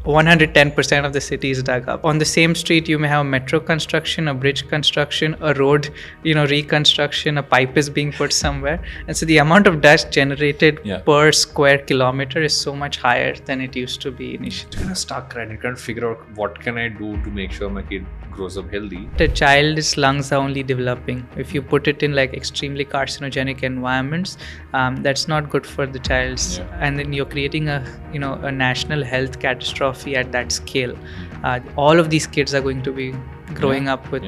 110% of the city is dug up. On the same street, you may have metro construction, a bridge construction, a road, reconstruction, a pipe is being put somewhere. And so the amount of dust generated per square kilometer is so much higher than it used to be initially. It's kind of stuck, right? You can't figure out what can I do to make sure my kid grows up healthy. The child's lungs are only developing. If you put it in like extremely carcinogenic environments, that's not good for the child's. And then you're creating a national health catastrophe at that scale. All of these kids are going to be growing up with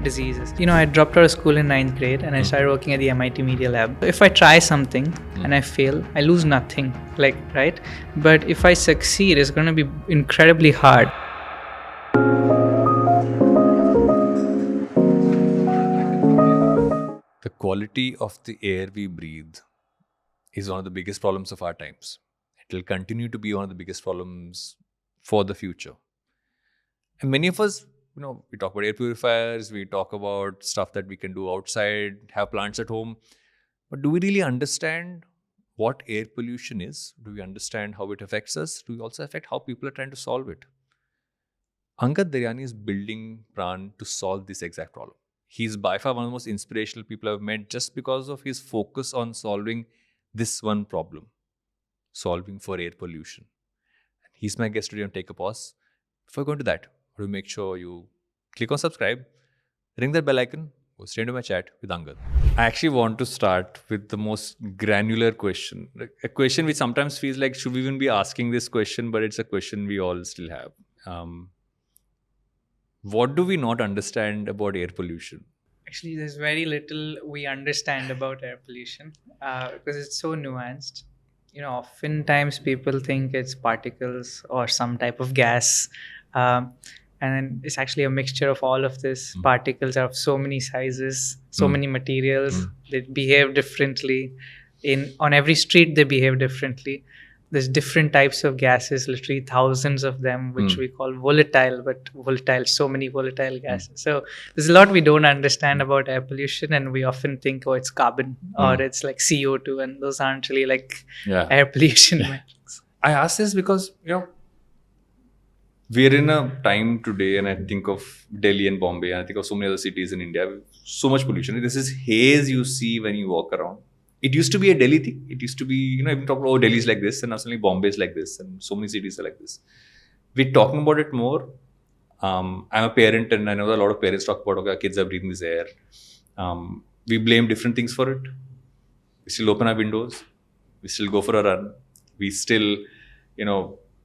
diseases. I dropped out of school in 9th grade and I started working at the MIT Media Lab. If I try something and I fail, I lose nothing, right? But if I succeed, it's going to be incredibly hard. The quality of the air we breathe is one of the biggest problems of our times. It will continue to be one of the biggest problems for the future. And many of us, we talk about air purifiers, we talk about stuff that we can do outside, have plants at home. But do we really understand what air pollution is? Do we understand how it affects us? Do we also affect how people are trying to solve it? Angad Daryani is building Praan to solve this exact problem. He's by far one of the most inspirational people I've met just because of his focus on solving this one problem, solving for air pollution. And he's my guest today on Take a Pause. Before going to that, I want to make sure you click on subscribe, ring that bell icon, go straight into my chat with Angad. I actually want to start with the most granular question, a question which sometimes feels like, should we even be asking this question? But it's a question we all still have. What do we not understand about air pollution? Actually, there's very little we understand about air pollution because it's so nuanced. Oftentimes people think it's particles or some type of gas. And then it's actually a mixture of all of this. Particles are of so many sizes, so many materials. They behave differently. On every street, they behave differently. There's different types of gases, literally thousands of them, which we call volatile, so many volatile gases. So there's a lot we don't understand about air pollution, and we often think, it's carbon or it's like CO2, and those aren't really like air pollution metrics. I ask this because, we're in a time today, and I think of Delhi and Bombay, and I think of so many other cities in India with so much pollution. This is haze you see when you walk around. It used to be a Delhi thing. It used to be, everyone talk about, Delhi's like this, and now suddenly Bombay's like this, and so many cities are like this. We're talking about it more. I'm a parent, and I know that a lot of parents talk about, our kids are breathing this air. We blame different things for it. We still open our windows. We still go for a run. We still,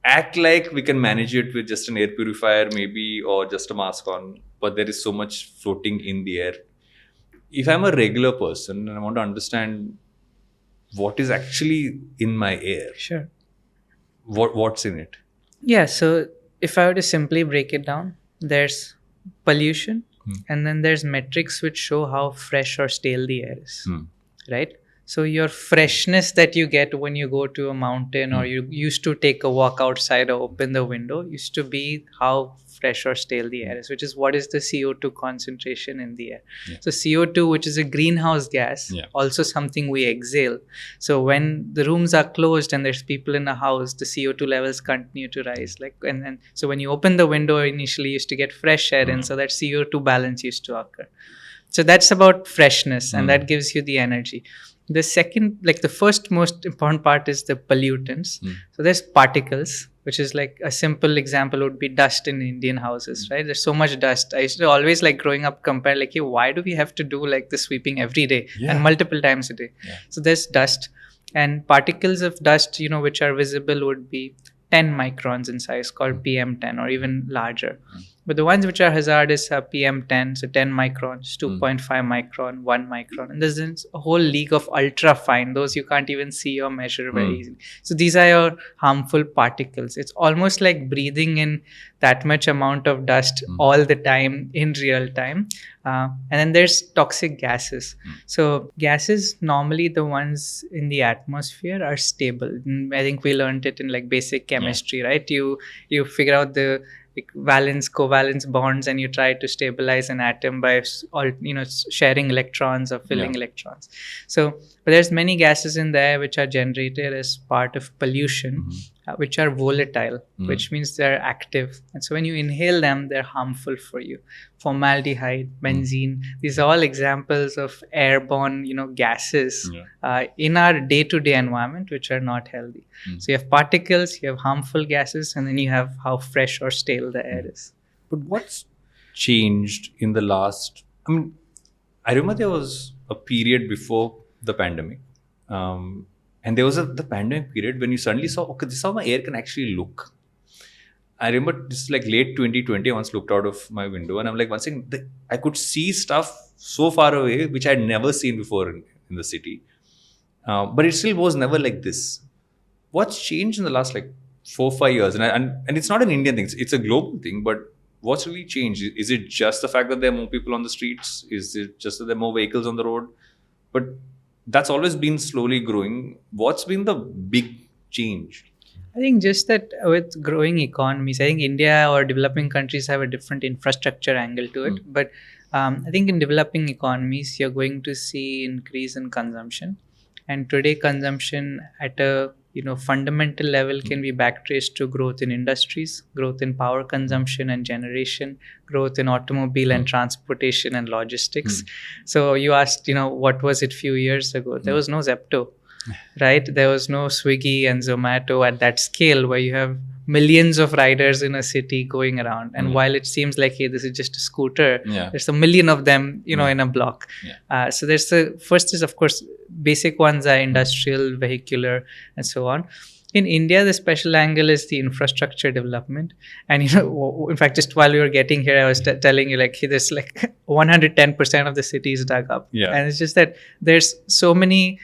act like we can manage it with just an air purifier maybe, or just a mask on. But there is so much floating in the air. If I'm a regular person and I want to understand what is actually in my air, Sure. What's in it? Yeah, so if I were to simply break it down, there's pollution and then there's metrics which show how fresh or stale the air is, right? So your freshness that you get when you go to a mountain or you used to take a walk outside or open the window used to be how fresh or stale the air is, which is what is the CO2 concentration in the air. So CO2, which is a greenhouse gas, also something we exhale. So when the rooms are closed and there's people in a house, the CO2 levels continue to rise. So when you open the window, initially you used to get fresh air in, so that CO2 balance used to occur. So that's about freshness, and that gives you the energy. The second, the first most important part is the pollutants. So there's particles, which is like a simple example would be dust in Indian houses, right? There's so much dust. I used to always growing up compare why do we have to do the sweeping every day and multiple times a day? So there's dust, and particles of dust, which are visible would be 10 microns in size, called PM10, or even larger. But the ones which are hazardous are PM10, so 10 microns, 2.5 micron, 1 micron. And there's a whole league of ultra fine. Those you can't even see or measure very easily. So these are your harmful particles. It's almost like breathing in that much amount of dust all the time in real time. And then there's toxic gases. So gases, normally the ones in the atmosphere are stable. I think we learned it in basic chemistry, right? You figure out the valence covalence bonds and you try to stabilize an atom by sharing electrons or filling electrons. So but there's many gases in there which are generated as part of pollution, which are volatile, which means they're active. And so when you inhale them, they're harmful for you. Formaldehyde, benzene, these are all examples of airborne, gases in our day-to-day environment, which are not healthy. So you have particles, you have harmful gases, and then you have how fresh or stale the air is. But what's changed in the last... I mean, I remember there was a period before the pandemic. And there was the pandemic period when you suddenly saw, okay, this is how my air can actually look. I remember this is like late 2020, I once looked out of my window and I'm like, once again, I could see stuff so far away, which I'd never seen before in the city. But it still was never like this. What's changed in the last like 4-5 years? And it's not an Indian thing, it's a global thing, but what's really changed? Is it just the fact that there are more people on the streets? Is it just that there are more vehicles on the road? But that's always been slowly growing. What's been the big change? I think just that with growing economies, I think India or developing countries have a different infrastructure angle to it. But I think in developing economies, you're going to see increase in consumption. And today, consumption at a fundamental level can be backtraced to growth in industries, growth in power consumption and generation, growth in automobile and transportation and logistics. So you asked, what was it few years ago? There was no Zepto, right? There was no Swiggy and Zomato at that scale where you have millions of riders in a city going around. And while it seems like, hey, this is just a scooter, there's a million of them, in a block. So there's the first is, of course, basic ones are industrial, vehicular, and so on. In India, the special angle is the infrastructure development. And, in fact, just while we were getting here, I was telling you, like, hey, there's like 110% of the city is dug up. And it's just that there's so many,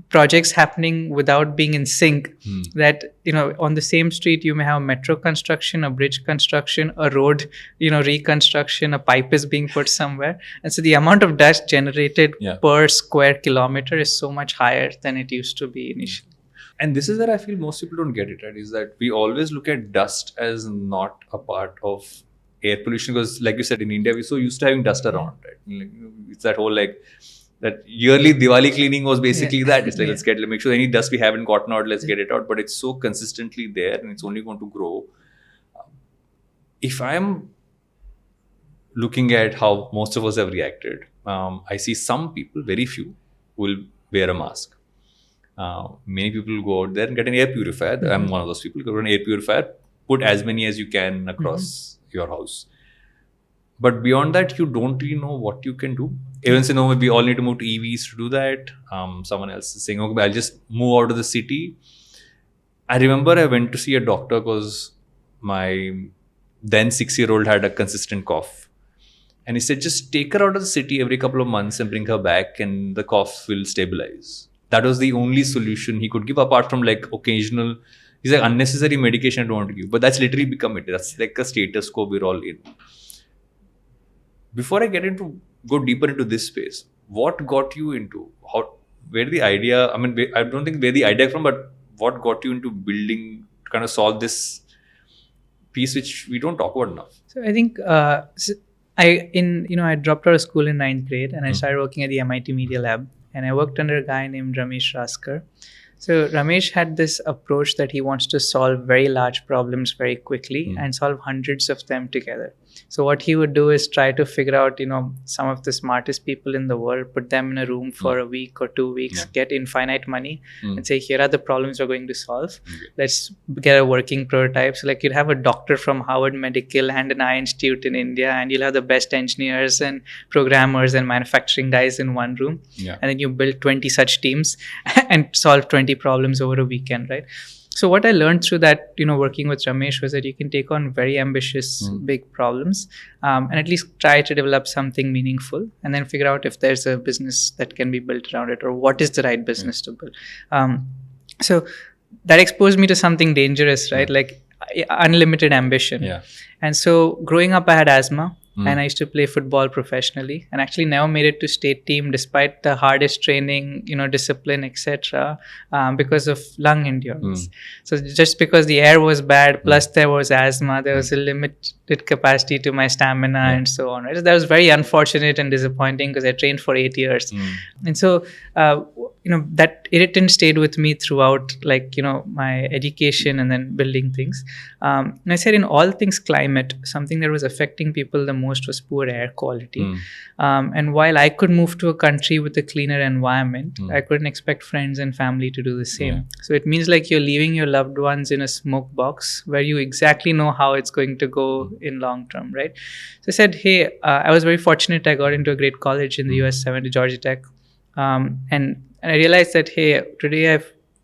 projects happening without being in sync that, on the same street, you may have metro construction, a bridge construction, a road, reconstruction, a pipe is being put somewhere. And so the amount of dust generated per square kilometer is so much higher than it used to be initially. And this is where I feel most people don't get it, right? Is that we always look at dust as not a part of air pollution because, like you said, in India, we're so used to having dust around, right? Like, it's that whole that yearly Diwali cleaning was basically that. It's like, let's make sure any dust we haven't gotten out, let's get it out. But it's so consistently there and it's only going to grow. If I'm looking at how most of us have reacted, I see some people, very few, will wear a mask. Many people will go out there and get an air purifier. I'm one of those people. Go to an air purifier, put as many as you can across your house. But beyond that, you don't really know what you can do. Even say, no, we all need to move to EVs to do that. Someone else is saying, okay, I'll just move out of the city. I remember I went to see a doctor because my then 6-year-old had a consistent cough. And he said, just take her out of the city every couple of months and bring her back and the cough will stabilize. That was the only solution he could give apart from like occasional, he's like, unnecessary medication I don't want to give. But that's literally become it. That's like a status quo we're all in. Before I go deeper into this space, what got you into, where the idea, I don't think where the idea from, but what got you into building to kind of solve this piece which we don't talk about enough? So I think I dropped out of school in 9th grade and I started working at the MIT Media Lab and I worked under a guy named Ramesh Raskar. So Ramesh had this approach that he wants to solve very large problems very quickly and solve hundreds of them together. So what he would do is try to figure out, some of the smartest people in the world, put them in a room for a week or 2 weeks, get infinite money and say, here are the problems we're going to solve. Let's get a working prototype. So like you'd have a doctor from Harvard Medical and an eye institute in India, and you'll have the best engineers and programmers and manufacturing guys in one room. And then you build 20 such teams and solve 20 problems over a weekend, right? So what I learned through that, working with Ramesh was that you can take on very ambitious, big problems and at least try to develop something meaningful and then figure out if there's a business that can be built around it or what is the right business to build. So that exposed me to something dangerous, right? Like unlimited ambition. And so growing up, I had asthma. and I used to play football professionally, and actually never made it to state team despite the hardest training, discipline, etc., because of lung endurance. So just because the air was bad, plus there was asthma, there was a limited capacity to my stamina and so on. Right? So that was very unfortunate and disappointing because I trained for 8 years, and so that irritant stayed with me throughout, my education and then building things. And I said, in all things climate, something that was affecting people the most was poor air quality. And while I could move to a country with a cleaner environment, I couldn't expect friends and family to do the same. So it means like you're leaving your loved ones in a smoke box where you exactly know how it's going to go in long term, right? So I said, hey, I was very fortunate. I got into a great college in the US. I went to Georgia Tech, and I realized that, hey, today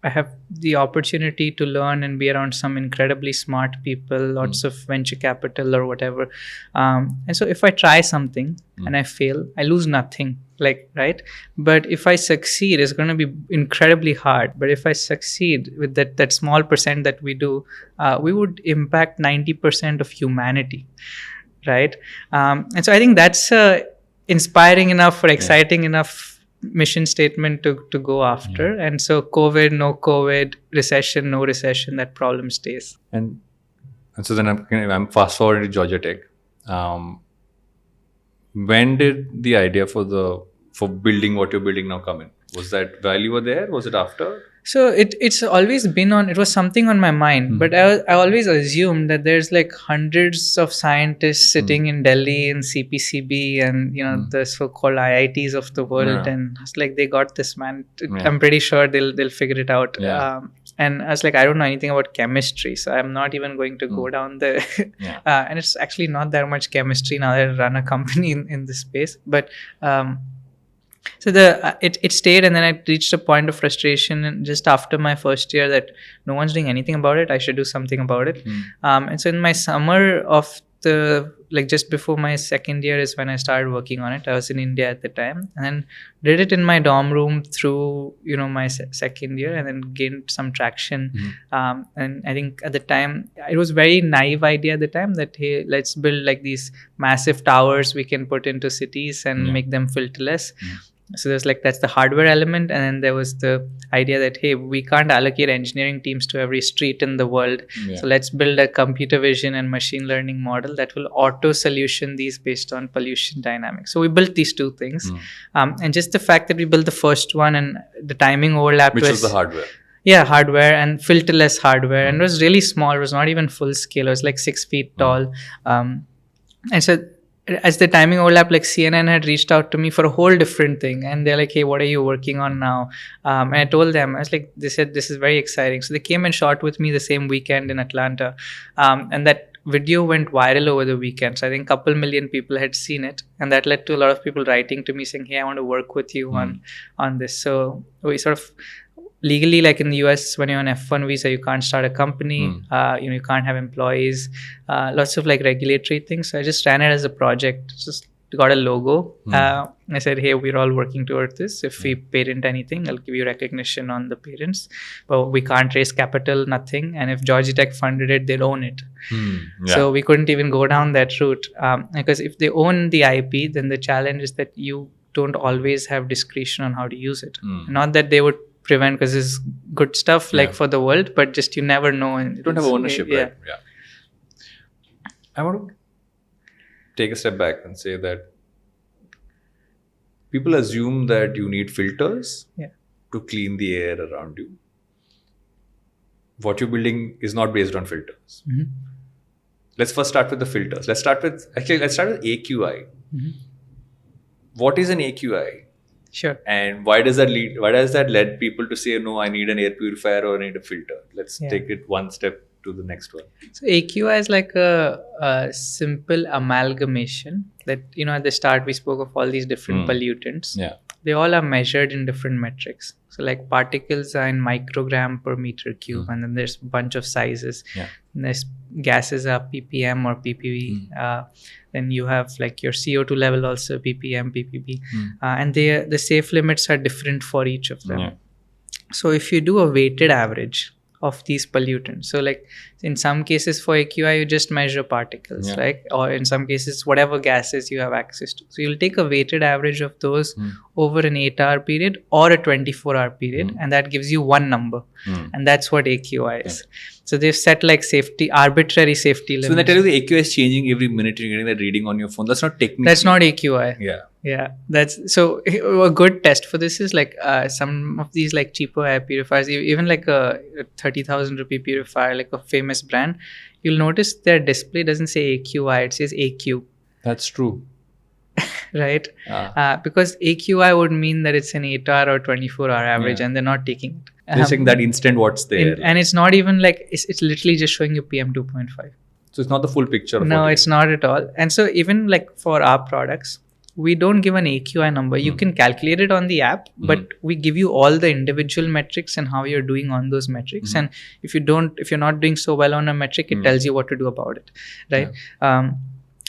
I have the opportunity to learn and be around some incredibly smart people, lots of venture capital or whatever. And so if I try something and I fail, I lose nothing, right? But if I succeed, it's going to be incredibly hard. But if I succeed with that small percent that we do, we would impact 90% of humanity, right? And so I think that's inspiring enough or exciting enough mission statement to go after. And so COVID, no COVID, recession, no recession, that problem stays. And so then I'm fast forwarding to Georgia Tech. When did the idea for building what you're building now come in? Was that while you were there? Was it after? So it's always been it was something on my mind, but I always assumed that there's like hundreds of scientists sitting in Delhi in CPCB and the so-called IITs of the world, and it's like, they got this, man. I'm pretty sure they'll figure it out. And I was like, I don't know anything about chemistry, so I'm not even going to go down the and it's actually not that much chemistry now that I run a company in this space, but so it stayed, and then I reached a point of frustration just after my first year that no one's doing anything about it. I should do something about it. And so in my summer of just before my second year is when I started working on it. I was in India at the time, and then did it in my dorm room through my second year, and then gained some traction. And I think at the time it was very naive idea at the time that, hey, let's build like these massive towers we can put into cities and make them filterless. So there's that's the hardware element, and then there was the idea that, hey, we can't allocate engineering teams to every street in the world. So let's build a computer vision and machine learning model that will auto solution these based on pollution dynamics. So we built these two things, and just the fact that we built the first one and the timing overlap, which was the hardware. Yeah, hardware and filterless hardware, and it was really small. It was not even full scale. It was like 6 feet tall, and so as the timing overlap, CNN had reached out to me for a whole different thing, and they're like, hey, what are you working on now? And I told them, I was like, they said, this is very exciting. So they came and shot with me the same weekend in Atlanta, and that video went viral over the weekend. So I think a couple million people had seen it, and that led to a lot of people writing to me saying, hey, I want to work with you on this. So we sort of legally, like in the US, when you're on F1 visa, you can't start a company, you can't have employees, lots of regulatory things. So I just ran it as a project, just got a logo. I said, hey, we're all working towards this. If we parent anything, I'll give you recognition on the parents. But we can't raise capital, nothing. And if Georgia Tech funded it, they'll own it. So we couldn't even go down that route. Because if they own the IP, then the challenge is that you don't always have discretion on how to use it. Not that they would prevent, because it's good stuff for the world, but just you never know. And you don't have ownership, right? I want to take a step back and say that people assume that you need filters to clean the air around you. What you're building is not based on filters. Let's first start with the filters. Let's start with AQI. What is an AQI? Sure. And why does that lead people to say, no, I need an air purifier or I need a filter? Let's take it one step to the next one. So AQI is like a simple amalgamation that, at the start we spoke of all these different pollutants. They all are measured in different metrics. So particles are in microgram per meter cube, and then there's a bunch of sizes. And there's gases are ppm or ppb. Then you have your CO2 level also ppm, ppb. And the safe limits are different for each of them. So if you do a weighted average of these pollutants. So like in some cases for AQI, you just measure particles, right? Or in some cases, whatever gases you have access to. So you'll take a weighted average of those over an 8-hour period or a 24-hour period, and that gives you one number. And that's what AQI is. So they've set like arbitrary safety limits. So when I tell you the AQI is changing every minute, you're getting that reading on your phone. That's not technically. That's not AQI. Yeah. That's so a good test for this is like some of these like cheaper air purifiers, even like a 30,000 rupee purifier, like a famous brand. You'll notice their display doesn't say AQI; it says AQ. That's true. Right? Because AQI would mean that it's an 8-hour or 24-hour average, and they're not taking it. They're saying that instant what's there. And it's not even like, it's literally just showing you PM 2.5. So it's not the full picture of No, it's not at all. And so even like for our products, we don't give an AQI number. You can calculate it on the app, but we give you all the individual metrics and how you're doing on those metrics. And if you're not doing so well on a metric, it tells you what to do about it, right?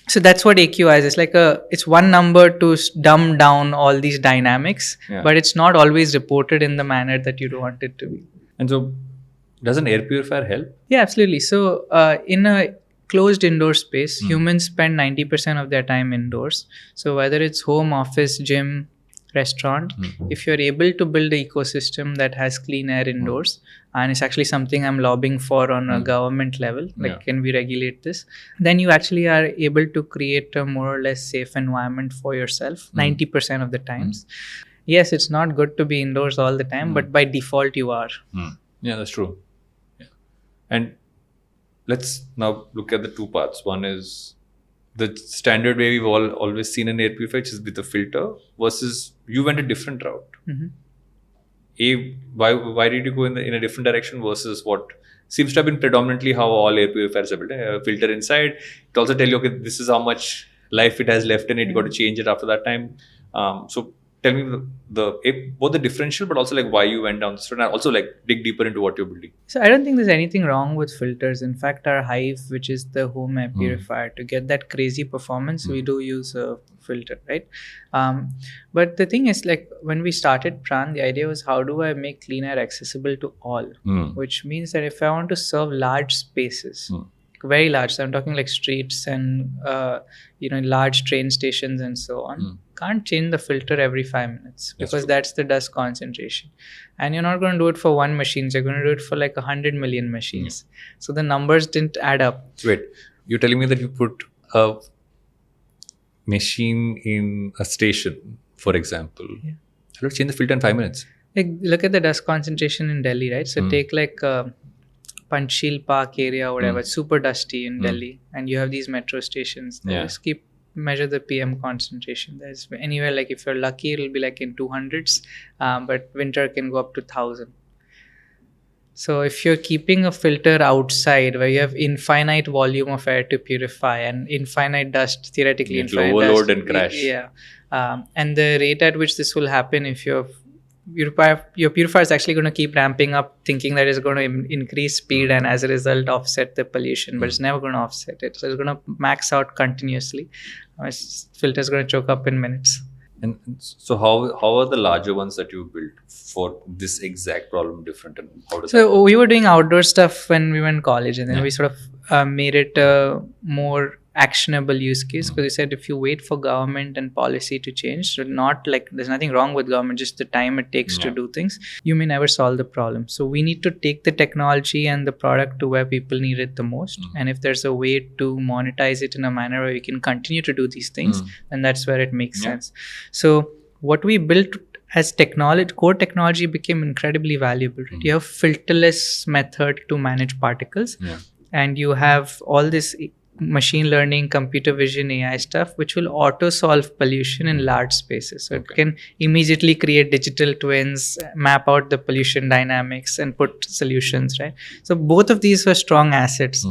So that's what AQI is. It's like it's one number to dumb down all these dynamics, but it's not always reported in the manner that you want it to be. And so, does an air purifier help? Yeah, absolutely. So in a closed indoor space, humans spend 90% of their time indoors. So whether it's home, office, gym, restaurant, if you're able to build an ecosystem that has clean air indoors, and it's actually something I'm lobbying for on a government level, like can we regulate this, then you actually are able to create a more or less safe environment for yourself 90% of the times. Yes, it's not good to be indoors all the time, but by default you are. Yeah, that's true. And let's now look at the two parts. One is the standard way we've always seen an air purifier, which is with a filter, versus you went a different route. Why did you go in a different direction versus what seems to have been predominantly how all air purifiers are built? A filter inside. It also tell you, okay, this is how much life it has left in it. You got to change it after that time. So tell me both the differential, but also like why you went down this road, and also like dig deeper into what you're building. So I don't think there's anything wrong with filters. In fact, our Hive, which is the home air purifier, to get that crazy performance, we do use a filter, right? But the thing is, like when we started Praan, the idea was how do I make clean air accessible to all? Which means that if I want to serve large spaces, very large, so I'm talking like streets and large train stations and so on, can't change the filter every 5 minutes because that's the dust concentration, and you're not going to do it for one machine, you're going to do it for like 100 million machines. So the numbers didn't add up. Wait, you're telling me that you put a machine in a station, for example, how to change the filter in 5 minutes? Like look at the dust concentration in Delhi, right? So take like Panchsheel Park area or whatever, it's super dusty in Delhi, and you have these metro stations. They just measure the PM concentration. There's anywhere, like if you're lucky, it'll be like in 200s, but winter can go up to 1,000. So if you're keeping a filter outside where you have infinite volume of air to purify and infinite dust, theoretically infinite overload dust, and crash. And the rate at which this will happen, if your purifier is actually going to keep ramping up, thinking that it's going to increase speed and as a result offset the pollution, but it's never going to offset it. So it's going to max out continuously. Filter is going to choke up in minutes. And so how are the larger ones that you built for this exact problem different, and how does So we were doing outdoor stuff when we went to college, and then we sort of made it a more actionable use case, because we said if you wait for government and policy to change, so not like there's nothing wrong with government, just the time it takes to do things, you may never solve the problem. So we need to take the technology and the product to where people need it the most, and if there's a way to monetize it in a manner where we can continue to do these things, then that's where it makes sense. So what we built as technology, core technology, became incredibly valuable. Right? You have filterless method to manage particles, and you have all this machine learning, computer vision, AI stuff, which will auto solve pollution in large spaces. So it can immediately create digital twins, map out the pollution dynamics, and put solutions, right? So both of these were strong assets.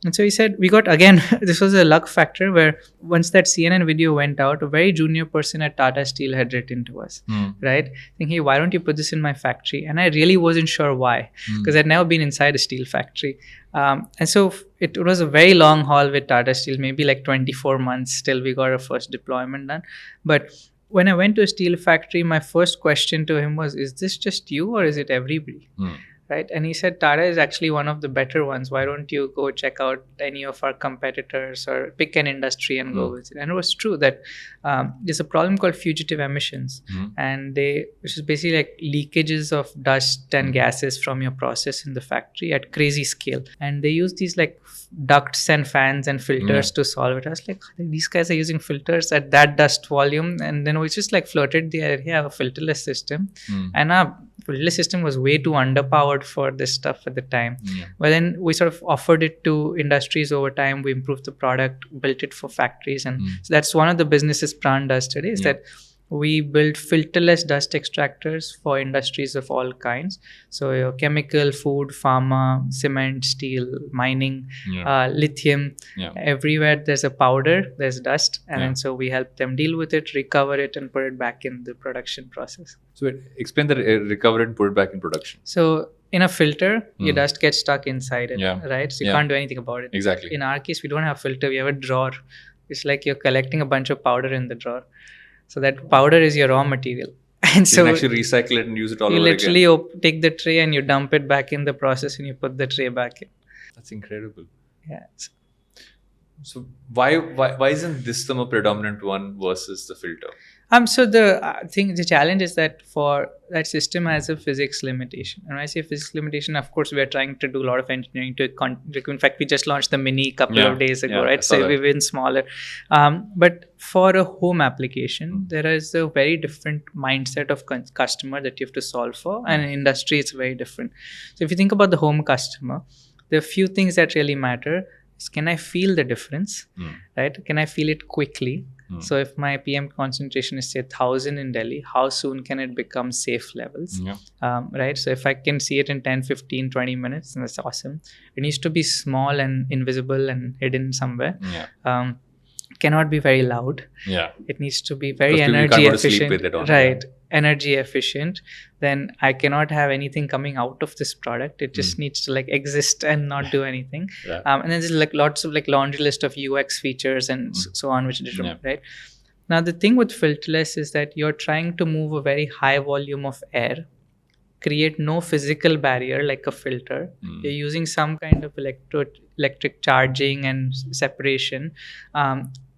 And so he said, we got, again, this was a luck factor where once that CNN video went out, a very junior person at Tata Steel had written to us, right? Thinking, hey, why don't you put this in my factory? And I really wasn't sure why, because I'd never been inside a steel factory. And so it was a very long haul with Tata Steel, maybe like 24 months till we got our first deployment done. But when I went to a steel factory, my first question to him was, is this just you or is it everybody? right? And he said Tata is actually one of the better ones. Why don't you go check out any of our competitors or pick an industry and go with it? And it was true that there's a problem called fugitive emissions, and which is basically like leakages of dust and gases from your process in the factory at crazy scale. And they use these like ducts and fans and filters to solve it. I was like, these guys are using filters at that dust volume, and then we just like floated the idea of a filterless system, and our filterless system was way too underpowered for this stuff at the time. But then we sort of offered it to industries over time. We improved the product, built it for factories, and so that's one of the businesses Praan does today, is that we build filterless dust extractors for industries of all kinds. So your chemical, food, pharma, cement, steel, mining, lithium, everywhere there's a powder, there's dust, and then so we help them deal with it, recover it, and put it back in the production process. So explain the recover it and put it back in production. So in a filter, your dust gets stuck inside it, right? So you can't do anything about it. Exactly. In our case, we don't have a filter, we have a drawer. It's like you're collecting a bunch of powder in the drawer. So that powder is your raw material. And so you can actually recycle it and use it all over again. You literally take the tray and you dump it back in the process and you put the tray back in. That's incredible. Yeah. So why isn't this the more predominant one versus the filter? So the challenge is that for that system has a physics limitation. And when I say physics limitation, of course, we are trying to do a lot of engineering to in fact, we just launched the Mini couple of days ago, right? So we've been smaller. But for a home application, there is a very different mindset of customer that you have to solve for. And in industry, it's very different. So if you think about the home customer, there are few things that really matter. Can I feel the difference, right? Can I feel it quickly? So if my PM concentration is say 1,000 in Delhi, how soon can it become safe levels, right? So if I can see it in 10, 15, 20 minutes, then that's awesome. It needs to be small and invisible and hidden somewhere. Cannot be very loud. It needs to be very energy efficient, right? Energy efficient. Then I cannot have anything coming out of this product. It just needs to like exist and not do anything. And then there's like lots of like laundry list of UX features and so on, which is right. Now the thing with filterless is that you're trying to move a very high volume of air, create no physical barrier like a filter. You're using some kind of electric charging and separation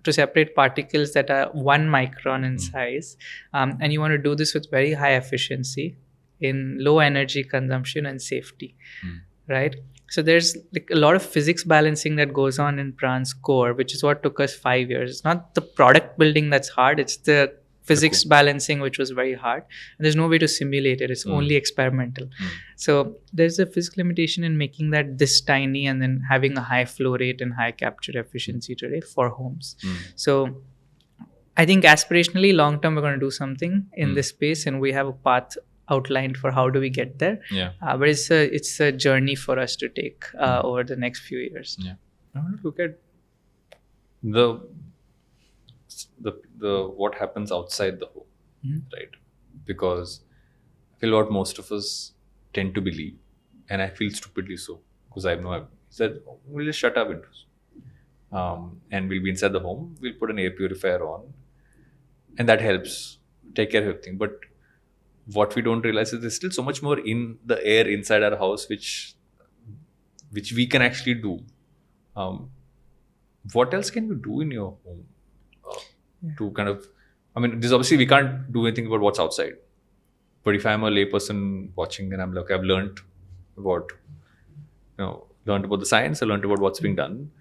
to separate particles that are 1 micron in size. And you want to do this with very high efficiency in low energy consumption and safety, right? So there's like a lot of physics balancing that goes on in Praan's core, which is what took us 5 years. It's not the product building that's hard, it's the physics balancing, which was very hard. And there's no way to simulate it. It's only experimental. So there's a physical limitation in making that this tiny and then having a high flow rate and high capture efficiency today for homes. So I think aspirationally, long term, we're going to do something in this space, and we have a path outlined for how do we get there. But it's a journey for us to take over the next few years. I want to look at the what happens outside the home, right? Because I feel what most of us tend to believe, and I feel stupidly so, because I know said we'll just shut our windows, and we'll be inside the home. We'll put an air purifier on, and that helps take care of everything. But what we don't realize is there's still so much more in the air inside our house, which we can actually do. What else can you do in your home? To kind of, I mean, this obviously we can't do anything about what's outside. But if I'm a layperson watching and I'm like, I've learned about the science, I learned about what's being done.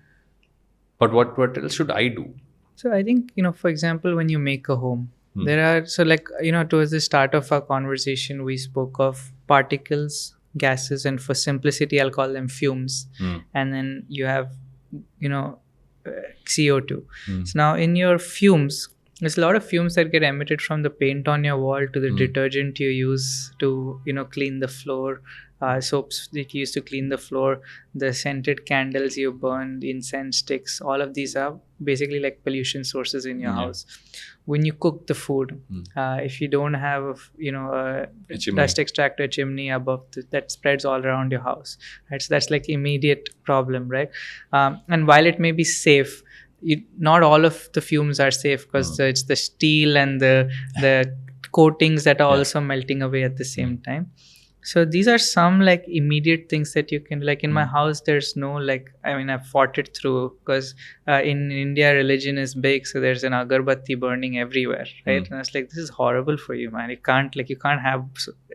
But what else should I do? So I think, for example, when you make a home, there are, towards the start of our conversation, we spoke of particles, gases, and for simplicity, I'll call them fumes. And then you have, CO2. So now in your fumes, there's a lot of fumes that get emitted from the paint on your wall to the detergent you use to clean the floor, soaps that you use to clean the floor, the scented candles you burn, the incense sticks. All of these are basically like pollution sources in your house. When you cook the food, if you don't have a dust extractor chimney above that spreads all around your house, right? So that's like immediate problem, right? And while it may be safe, not all of the fumes are safe, because it's the steel and the coatings that are also melting away at the same time. So these are some like immediate things that you can, like in my house there's no like, I mean I've fought it through because in India religion is big, so there's an agarbatti burning everywhere, right? And I was like, this is horrible for you, man. You can't have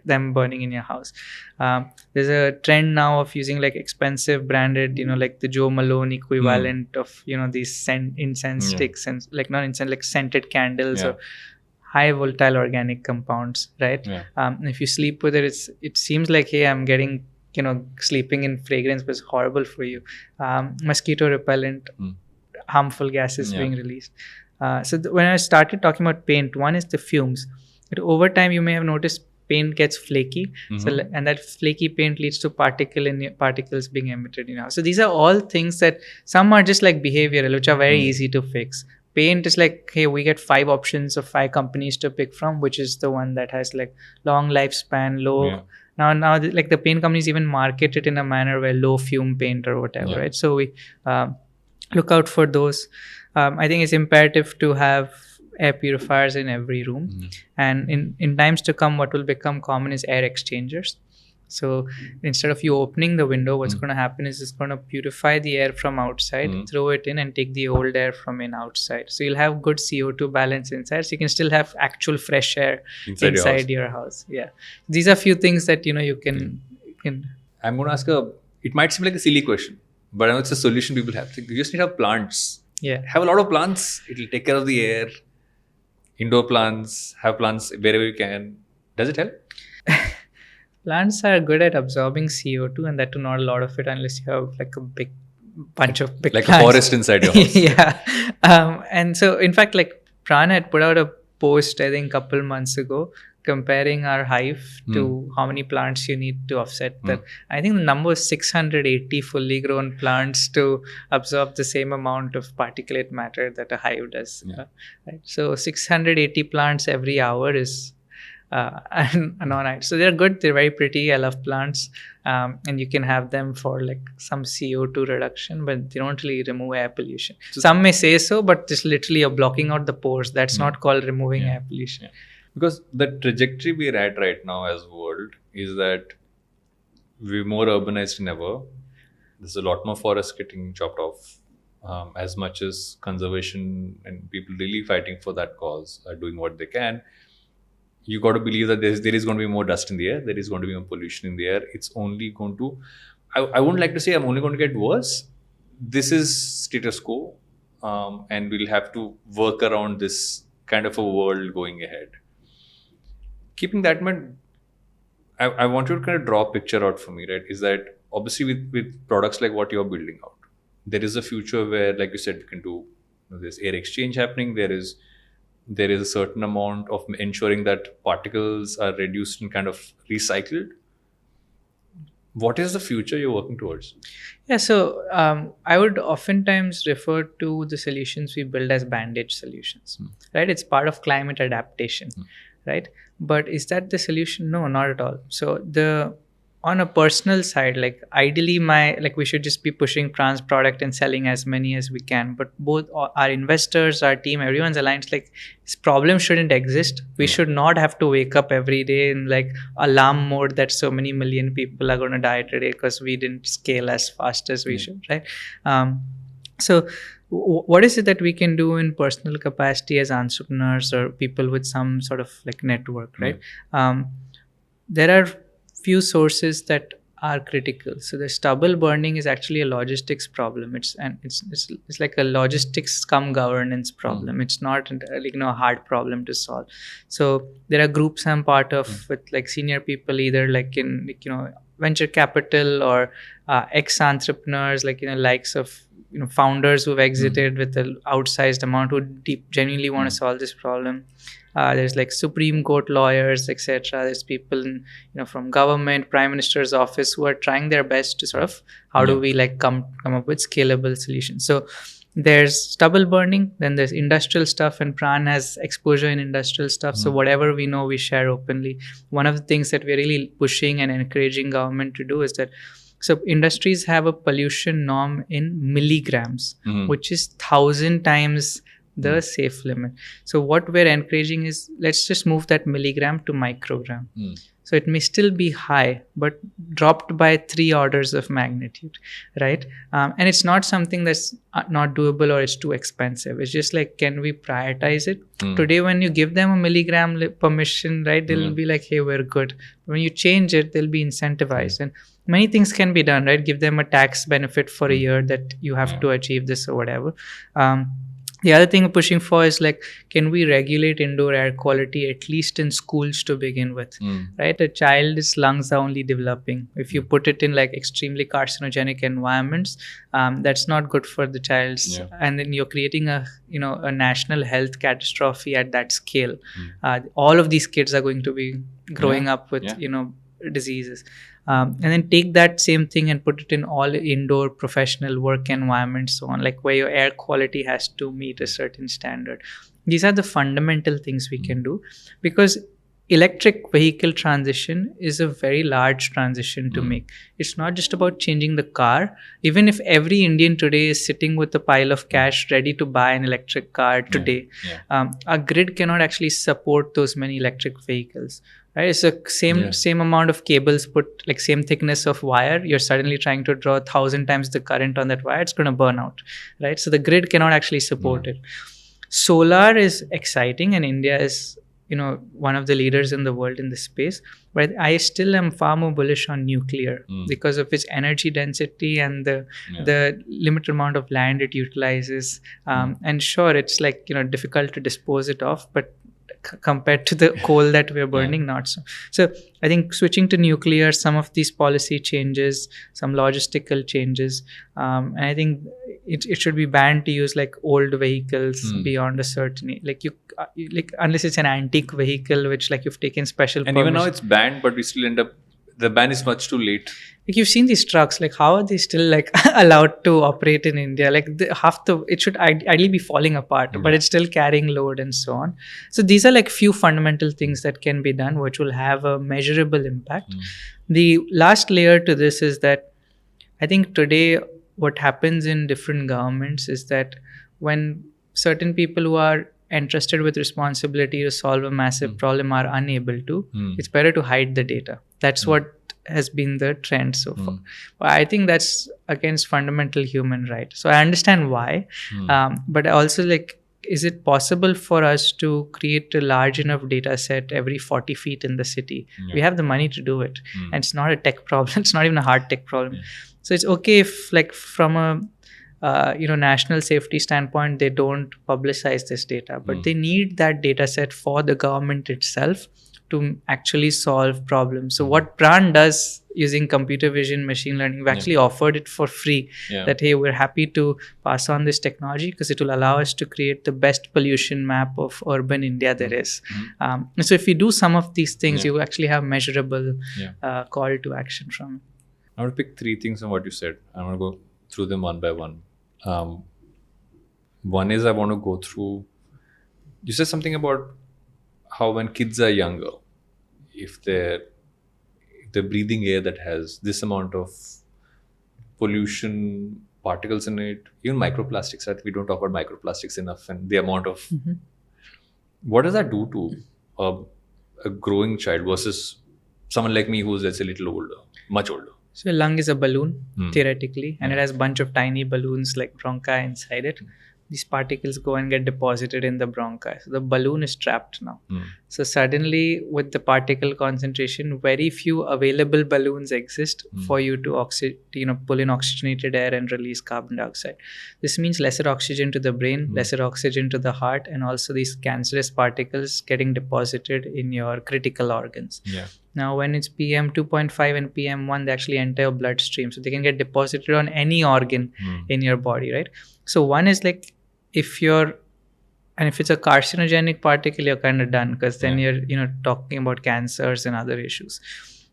them burning in your house. There's a trend now of using like expensive branded, like the Joe Malone equivalent of these incense sticks and like not incense, like scented candles or high volatile organic compounds, right? If you sleep with it, it seems like, hey, I'm getting sleeping in fragrance, but it's horrible for you. Mosquito repellent, harmful gases being released. So when I started talking about paint, one is the fumes. But over time, you may have noticed paint gets flaky, and that flaky paint leads to particles being emitted. So these are all things that some are just like behavioral, which are very easy to fix. Paint is like, hey, we get 5 options of 5 companies to pick from, which is the one that has like long lifespan, low. Now, like the paint companies even market it in a manner where low fume paint or whatever, right? So we look out for those. I think it's imperative to have air purifiers in every room, and in times to come, what will become common is air exchangers. So instead of you opening the window, what's going to happen is it's going to purify the air from outside, throw it in, and take the old air from outside. So you'll have good CO2 balance inside. So you can still have actual fresh air inside your house. Yeah, these are few things that you can. I'm going to ask it might seem like a silly question, but I know it's a solution people have. You just need to have plants. Yeah, have a lot of plants. It'll take care of the air. Indoor plants, have plants wherever you can. Does it help? Plants are good at absorbing CO2, and that too not a lot of it unless you have like a big bunch of big like plants. A forest inside your house. Yeah. And so in fact, like Praan had put out a post, I think a couple months ago, comparing our hive to how many plants you need to offset that. I think the number was 680 fully grown plants to absorb the same amount of particulate matter that a hive does. Right? So 680 plants every hour is night. So they're good. They're very pretty. I love plants. And you can have them for like some CO2 reduction, but they don't really remove air pollution. Some may say so, but just literally you're blocking out the pores. That's not called removing air pollution. Because the trajectory we're at right now as a world is that we're more urbanized than ever. There's a lot more forests getting chopped off. As much as conservation and people really fighting for that cause are doing what they can, you got to believe that there is going to be more dust in the air. There is going to be more pollution in the air. It's only going to, I wouldn't like to say I'm only going to get worse. This is status quo, and we'll have to work around this kind of a world going ahead. Keeping that in mind, I want you to kind of draw a picture out for me, right? Is that obviously with products like what you're building out, there is a future where, like you said, we can do there's air exchange happening. There is a certain amount of ensuring that particles are reduced and kind of recycled. What is the future you're working towards? Yeah, so I would oftentimes refer to the solutions we build as bandage solutions, right? It's part of climate adaptation, right? But is that the solution? No, not at all. So on a personal side, like ideally we should just be pushing Praan's product and selling as many as we can. But both our investors, our team, everyone's aligned. Like this problem shouldn't exist. We should not have to wake up every day in like alarm mode that so many million people are going to die today because we didn't scale as fast as we should, right? So what is it that we can do in personal capacity as entrepreneurs or people with some sort of like network, right? There are few sources that are critical. So the stubble burning is actually a logistics problem. It's like a logistics cum governance problem. It's not like a hard problem to solve. So there are groups I'm part of with like senior people, either like in venture capital or ex-entrepreneurs, like likes of founders who've exited with an outsized amount who genuinely want to solve this problem. There's like Supreme Court lawyers, etc. There's people from government, Prime Minister's office who are trying their best to sort of how do we like come up with scalable solutions. So there's stubble burning, then there's industrial stuff, and Praan has exposure in industrial stuff. So whatever we know, we share openly. One of the things that we're really pushing and encouraging government to do is that so industries have a pollution norm in milligrams, which is 1,000 times the safe limit. So what we're encouraging is let's just move that milligram to microgram. So it may still be high, but dropped by 3 orders of magnitude, right? And it's not something that's not doable or it's too expensive. It's just like, can we prioritize it? Today, when you give them a milligram permission, right, they'll be like, hey, we're good. When you change it, they'll be incentivized. And many things can be done, right? Give them a tax benefit for a year that you have to achieve this or whatever. The other thing we're pushing for is like, can we regulate indoor air quality at least in schools to begin with, right? A child's lungs are only developing. If you put it in like extremely carcinogenic environments, that's not good for the child's, and then you're creating a national health catastrophe at that scale. All of these kids are going to be growing up with diseases. And then take that same thing and put it in all indoor professional work environments, so on, like where your air quality has to meet a certain standard. These are the fundamental things we can do, because electric vehicle transition is a very large transition to make. It's not just about changing the car. Even if every Indian today is sitting with a pile of cash ready to buy an electric car today, our grid cannot actually support those many electric vehicles. Right, it's the same amount of cables put, like same thickness of wire. You're suddenly trying to draw 1,000 times the current on that wire. It's going to burn out, right? So the grid cannot actually support it. Solar is exciting, and India is, one of the leaders in the world in this space. But I still am far more bullish on nuclear because of its energy density and the limited amount of land it utilizes. And sure, it's like difficult to dispose it off, but compared to the coal that we're burning, not so. So I think switching to nuclear, some of these policy changes, some logistical changes, and I think it should be banned to use like old vehicles beyond a certain age. Like unless it's an antique vehicle which like you've taken special and permission. Even now it's banned, but we still end up, the ban is much too late. Like you've seen these trucks, like how are they still like allowed to operate in India? Like it should ideally be falling apart, but it's still carrying load and so on. So these are like few fundamental things that can be done which will have a measurable impact. The last layer to this is that I think today what happens in different governments is that when certain people who are entrusted with responsibility to solve a massive problem are unable to, it's better to hide the data. That's what has been the trend so far. But I think that's against fundamental human right. So I understand why, but also like, is it possible for us to create a large enough data set every 40 feet in the city? We have the money to do it, and it's not a tech problem. It's not even a hard tech problem. So it's okay if like from a national safety standpoint, they don't publicize this data, but they need that data set for the government itself to actually solve problems. So what Praan does using computer vision, machine learning, we've actually offered it for free. That, hey, we're happy to pass on this technology because it will allow us to create the best pollution map of urban India there is. So if you do some of these things, you actually have measurable call to action from it. I want to pick 3 things on what you said. I want to go through them one by one. One is I want to go through, you said something about how when kids are younger, if they're breathing air that has this amount of pollution, particles in it, even microplastics, right? We don't talk about microplastics enough, and the amount of, what does that do to a growing child versus someone like me who's, let's say, a little older, much older? So a lung is a balloon, theoretically, and it has a bunch of tiny balloons like bronchi inside it. These particles go and get deposited in the bronchi. So the balloon is trapped now. So suddenly with the particle concentration, very few available balloons exist for you to pull in oxygenated air and release carbon dioxide. This means lesser oxygen to the brain, lesser oxygen to the heart, and also these cancerous particles getting deposited in your critical organs. Now, when it's PM 2.5 and PM 1, they actually enter your bloodstream. So they can get deposited on any organ in your body, right? So one is like, if it's a carcinogenic particle, you're kind of done, because then you're talking about cancers and other issues.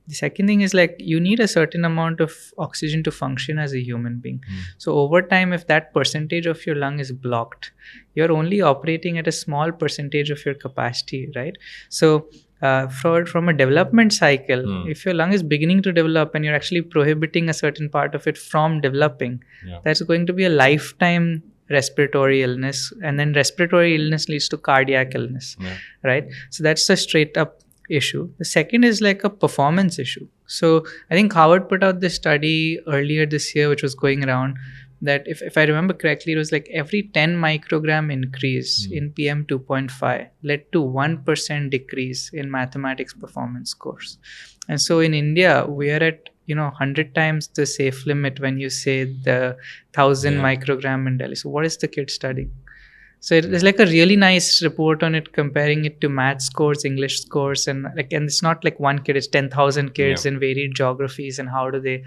The second thing is like, you need a certain amount of oxygen to function as a human being. So over time, if that percentage of your lung is blocked, you're only operating at a small percentage of your capacity, right? So from a development cycle, if your lung is beginning to develop and you're actually prohibiting a certain part of it from developing, that's going to be a lifetime respiratory illness, and then respiratory illness leads to cardiac illness, right? So that's a straight up issue. The second is like a performance issue. So I think Howard put out this study earlier this year, which was going around, that if I remember correctly, it was like every 10 microgram increase in PM 2.5 led to 1% decrease in mathematics performance scores. And so in India, we are at 100 times the safe limit when you say the 1000 microgram in Delhi. So what is the kid studying? So there's like a really nice report on it, comparing it to math scores, English scores, and it's not like one kid; it's 10,000 kids in varied geographies, and how do they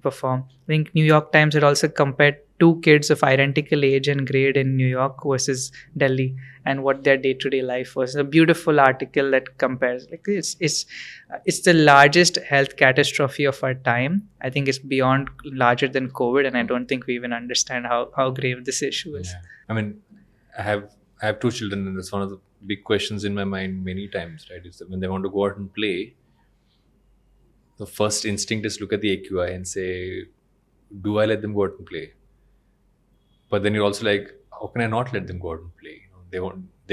perform? I think New York Times had also compared 2 kids of identical age and grade in New York versus Delhi, and what their day-to-day life was. It's a beautiful article that compares. Like it's the largest health catastrophe of our time. I think it's beyond larger than COVID, and I don't think we even understand how grave this issue is. Yeah. I mean, I have 2 children, and that's one of the big questions in my mind many times, right? Is that when they want to go out and play, the first instinct is look at the AQI and say, do I let them go out and play? But then you're also like, how can I not let them go out and play? They're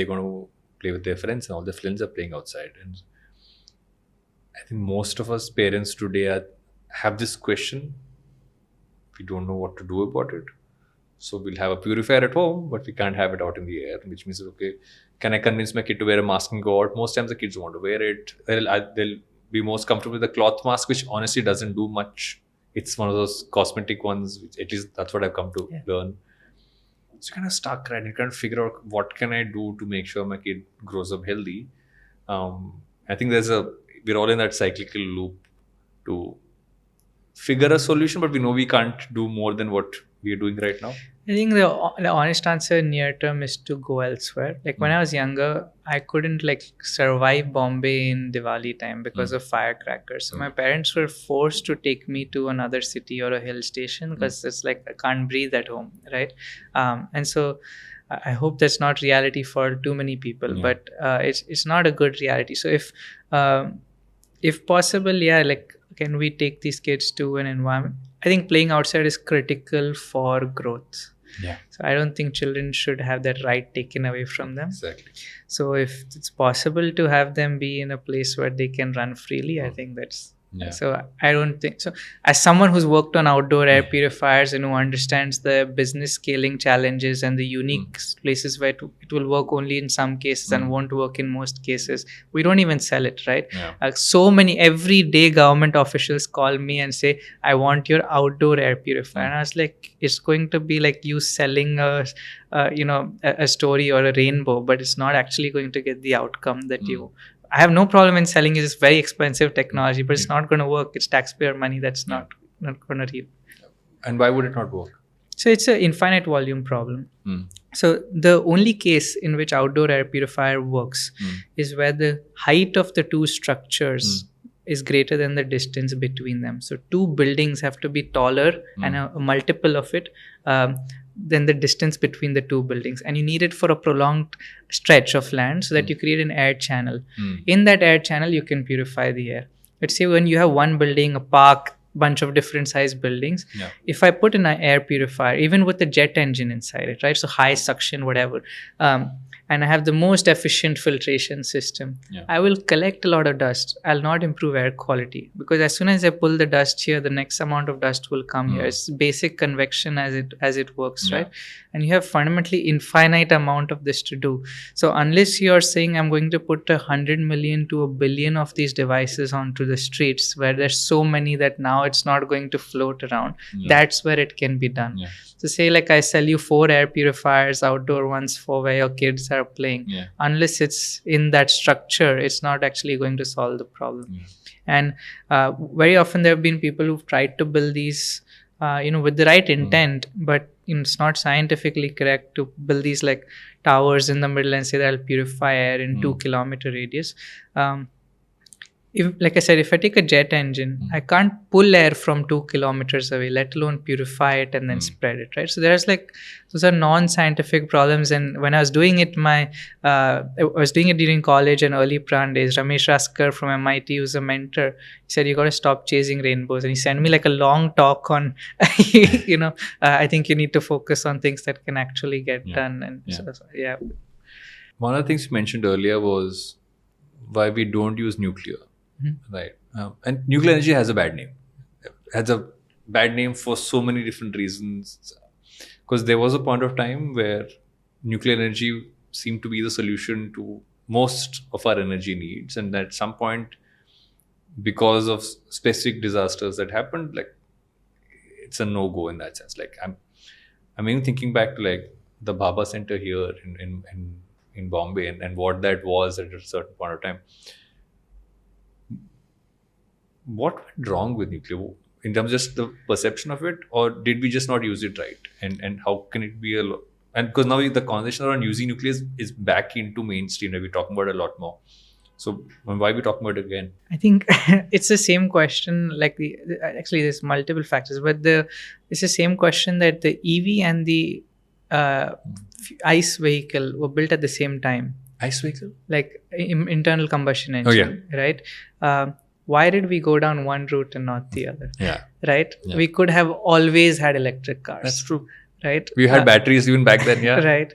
going to play with their friends, and all their friends are playing outside. And I think most of us parents today have this question. We don't know what to do about it. So we'll have a purifier at home, but we can't have it out in the air, which means, okay, can I convince my kid to wear a mask and go out? Most times the kids want to wear it. They'll be most comfortable with the cloth mask, which honestly doesn't do much. It's one of those cosmetic ones, which at least that's what I've come to learn. So you're kind of stuck, right? You can't figure out what can I do to make sure my kid grows up healthy. I think we're all in that cyclical loop to figure a solution, but we know we can't do more than what we are doing right now. I think the honest answer near term is to go elsewhere. Like when I was younger, I couldn't survive Bombay in Diwali time because of firecrackers. So my parents were forced to take me to another city or a hill station because it's like I can't breathe at home, right? And so I hope that's not reality for too many people, but it's not a good reality. So if possible, can we take these kids to an environment? I think playing outside is critical for growth. Yeah. So I don't think children should have that right taken away from them. Exactly. So if it's possible to have them be in a place where they can run freely, I think that's... Yeah. So I don't think so. As someone who's worked on outdoor air purifiers and who understands the business scaling challenges and the unique places where it will work only in some cases and won't work in most cases, we don't even sell it, right? Yeah. So many everyday government officials call me and say, I want your outdoor air purifier. And I was like, it's going to be like you selling a story or a rainbow, but it's not actually going to get the outcome that you... I have no problem in selling it. It's very expensive technology, but it's not going to work. It's taxpayer money that's not going to read. And why would it not work? So it's an infinite volume problem. So the only case in which outdoor air purifier works is where the height of the two structures is greater than the distance between them. So 2 buildings have to be taller and a multiple of it than the distance between the 2 buildings. And you need it for a prolonged stretch of land so that you create an air channel. In that air channel, you can purify the air. Let's say when you have one building, a park, bunch of different size buildings, if I put in an air purifier, even with a jet engine inside it, right? So high suction, whatever, and I have the most efficient filtration system, I will collect a lot of dust. I'll not improve air quality because as soon as I pull the dust here, the next amount of dust will come here. It's basic convection as it works, right? And you have fundamentally infinite amount of this to do. So unless you're saying I'm going to put 100 million to 1 billion of these devices onto the streets where there's so many that now it's not going to float around, that's where it can be done. So say I sell you 4 air purifiers, outdoor ones for where your kids are playing. Unless it's in that structure, it's not actually going to solve the problem. And very often there have been people who've tried to build these with the right intent, but it's not scientifically correct to build these towers in the middle and say that I'll purify air in 2-kilometer radius. If, like I said, if I take a jet engine, I can't pull air from 2 kilometers away, let alone purify it and then spread it, right? So there's those are non-scientific problems. And when I was doing it, I was doing it during college and early Praan days. Ramesh Raskar from MIT, who's a mentor, he said, you got to stop chasing rainbows. And he sent me a long talk on, I think you need to focus on things that can actually get done. And one of the things you mentioned earlier was why we don't use nuclear, Mm-hmm. right? And nuclear energy has a bad name. It has a bad name for so many different reasons. Because there was a point of time where nuclear energy seemed to be the solution to most of our energy needs, and at some point, because of specific disasters that happened, like it's a no-go in that sense. Like I'm even thinking back to like the Bhabha Center here in Bombay, and what that was at a certain point of time. What went wrong with nuclear in terms of just the perception of it, or did we just not use it right? And how can it be and because now the conversation around using nuclear is back into mainstream, and we're talking about it a lot more. So why are we talking about it again? I think it's the same question. Like actually, there's multiple factors, but it's the same question that the EV and the ICE vehicle were built at the same time. ICE vehicle, like internal combustion engine, right? Why did we go down one route and not the other? Yeah, right. Yeah. We could have always had electric cars. That's true. Right. We had batteries even back then. Yeah. Right.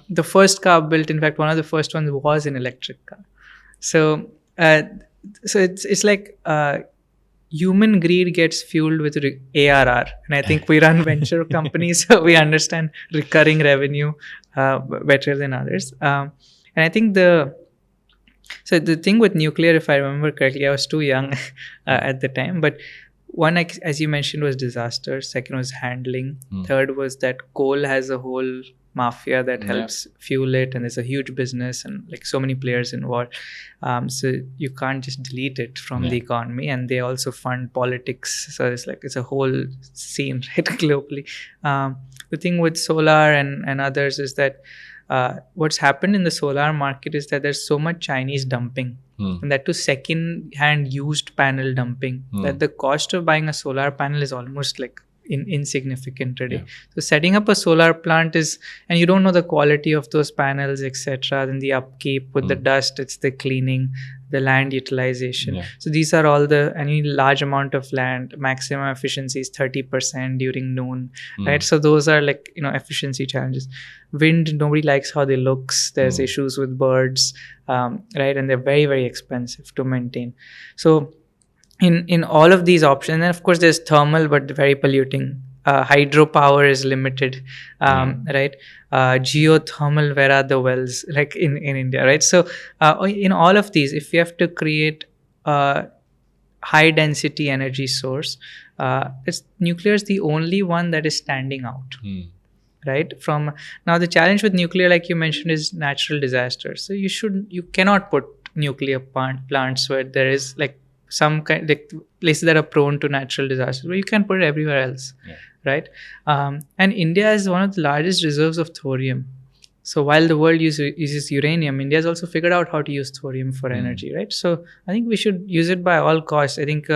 The first car built, in fact, one of the first ones was an electric car. So, it's like human greed gets fueled with ARR, and I think we run venture companies, so we understand recurring revenue better than others. And I think the thing with nuclear, if I remember correctly, I was too young at the time, but one, as you mentioned, was disaster. Second was handling. Third was that coal has a whole mafia that helps fuel it, and there's a huge business and like so many players involved. So you can't just delete it from the economy, and they also fund politics. So it's a whole scene right globally. The thing with solar and others is that what's happened in the solar market is that there's so much Chinese dumping, and that to second-hand used panel dumping, that the cost of buying a solar panel is almost like insignificant today. So setting up a solar plant is, and you don't know the quality of those panels, etc. Then the upkeep with the dust, it's the cleaning, the land utilization. So these are all any large amount of land, maximum efficiency is 30% during noon, right? So those are like, efficiency challenges. Wind, nobody likes how they looks. There's issues with birds, right? And they're very, very expensive to maintain. So in all of these options, and of course there's thermal, but very polluting. Hydropower is limited, right? Geothermal, where are the wells, like in India, right? So in all of these, if you have to create a high density energy source, nuclear is the only one that is standing out. Right. From now, the challenge with nuclear, like you mentioned, is natural disasters. So you cannot put nuclear plants where there is like some kind, like places that are prone to natural disasters, but you can put it everywhere else, right? And India is one of the largest reserves of thorium. So while the world uses uranium, India has also figured out how to use thorium for energy, right? So I think we should use it by all costs. I think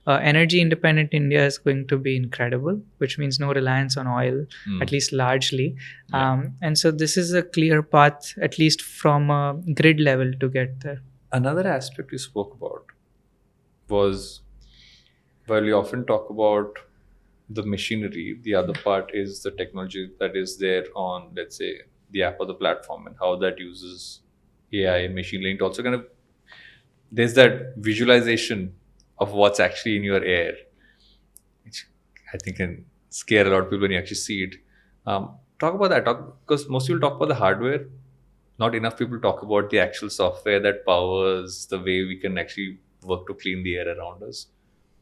energy independent India is going to be incredible, which means no reliance on oil, at least largely. And so this is a clear path, at least from a grid level, to get there. Another aspect you spoke about was, while we often talk about the machinery, the other part is the technology that is there on, let's say, the app or the platform, and how that uses AI and machine learning to also kind of, there's that visualization of what's actually in your air, which I think can scare a lot of people when you actually see it. Talk about that, because most people talk about the hardware. Not enough people talk about the actual software that powers the way we can actually work to clean the air around us.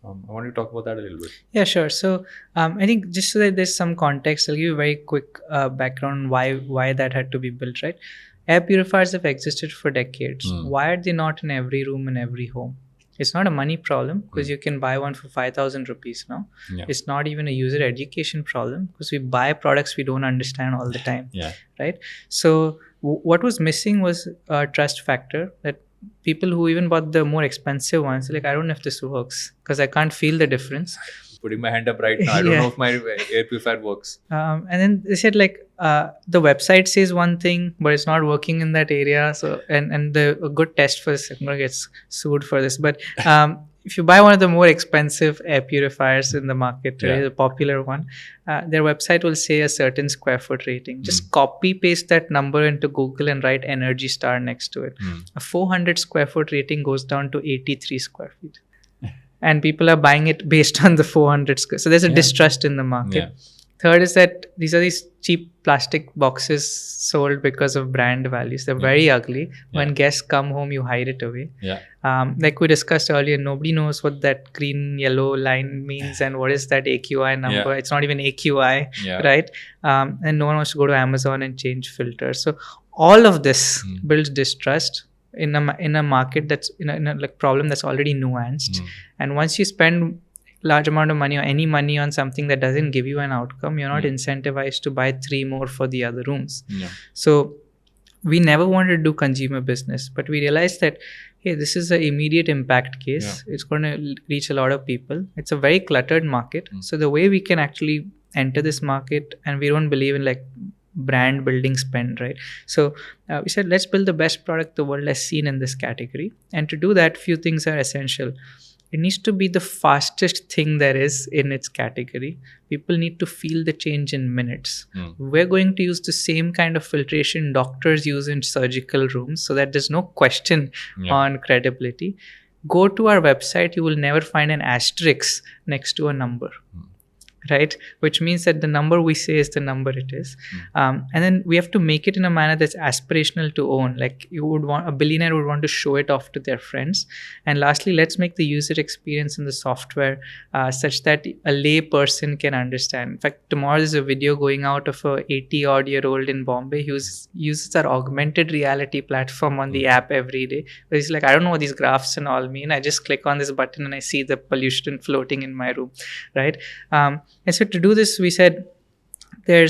I want you to talk about that a little bit. Yeah, sure. So I think just so that there's some context, I'll give you a very quick background why that had to be built, right? Air purifiers have existed for decades. Why are they not in every room in every home? It's not a money problem, because you can buy one for 5,000 rupees now. It's not even a user education problem, because we buy products we don't understand all the time, right? So what was missing was a trust factor, that people who even bought the more expensive ones, like, I don't know if this works because I can't feel the difference. Putting my hand up right now, I don't know if my air purifier works. And then they said like the website says one thing, but it's not working in that area. So and a good test for this, I'm gonna get sued for this, but if you buy one of the more expensive air purifiers in the market, right, the popular one, their website will say a certain square foot rating. Just copy paste that number into Google and write Energy Star next to it. A 400 square foot rating goes down to 83 square feet. And people are buying it based on the 400 square. So there's a distrust in the market. Third is that these are these cheap plastic boxes sold because of brand values. They're very ugly. When guests come home, you hide it away. Like we discussed earlier, nobody knows what that green yellow line means and what is that AQI number. It's not even AQI, right? And no one wants to go to Amazon and change filters. So all of this builds distrust in a market that's in a like problem that's already nuanced. And once you spend large amount of money or any money on something that doesn't give you an outcome, you're not incentivized to buy 3 more for the other rooms. So we never wanted to do consumer business, but we realized that, hey, this is an immediate impact case. It's going to reach a lot of people. It's a very cluttered market. So the way we can actually enter this market, and we don't believe in like brand building spend, right? So we said, let's build the best product the world has seen in this category. And to do that, few things are essential. It needs to be the fastest thing there is in its category. People need to feel the change in minutes. We're going to use the same kind of filtration doctors use in surgical rooms, so that there's no question on credibility. Go to our website, you will never find an asterisk next to a number. Right, which means that the number we say is the number it is, and then we have to make it in a manner that's aspirational to own. Like a billionaire would want to show it off to their friends. And lastly, let's make the user experience in the software such that a lay person can understand. In fact, tomorrow there's a video going out of a 80-odd-year-old in Bombay who uses our augmented reality platform on the app every day. But he's like, I don't know what these graphs and all mean. I just click on this button and I see the pollution floating in my room, right? And so to do this, we said the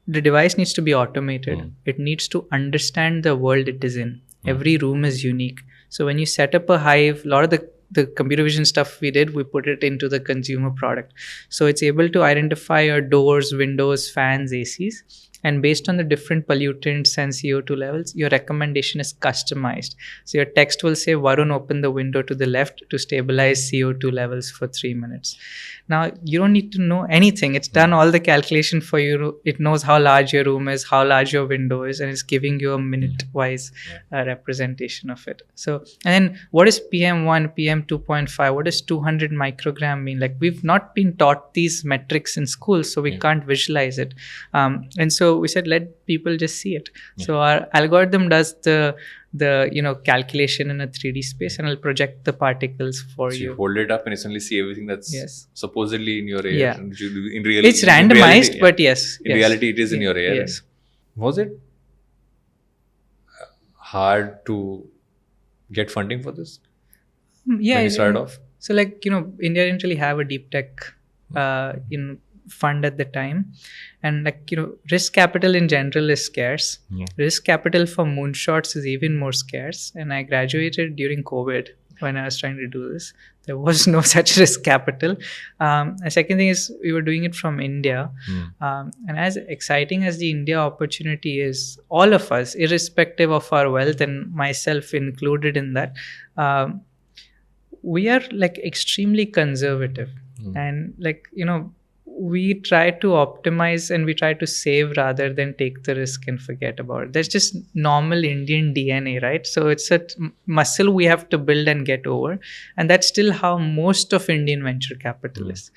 device needs to be automated. It needs to understand the world it is in. Every room is unique. So when you set up a Hive, a lot of the computer vision stuff we did, we put it into the consumer product. So it's able to identify your doors, windows, fans, ACs. And based on the different pollutants and CO2 levels, your recommendation is customized. So your text will say, Varun, open the window to the left to stabilize CO2 levels for 3 minutes. Now, you don't need to know anything. It's done all the calculation for you. It knows how large your room is, how large your window is, and it's giving you a minute-wise representation of it. So, and then what is PM1, PM2.5? What does 200 microgram mean? Like, we've not been taught these metrics in school, so we can't visualize it. And so we said, let people just see it. So our algorithm does the calculation in a 3D space, and it'll project the particles for you. You hold it up and you suddenly see everything that's supposedly in your air. Yeah. In reality, it's randomized, but yes. In reality, it is in your air. Yes. Was it hard to get funding for this? When you started off? So India didn't really have a deep tech, fund at the time, and risk capital in general is scarce. Risk capital for moonshots is even more scarce, and I graduated during COVID when I was trying to do this. There was no such risk capital. The second thing is we were doing it from India, and as exciting as the India opportunity is, all of us, irrespective of our wealth and myself included in that, we are extremely conservative, and we try to optimize and we try to save rather than take the risk and forget about it. That's just normal Indian DNA, right? So it's a muscle we have to build and get over. And that's still how most of Indian venture capital is.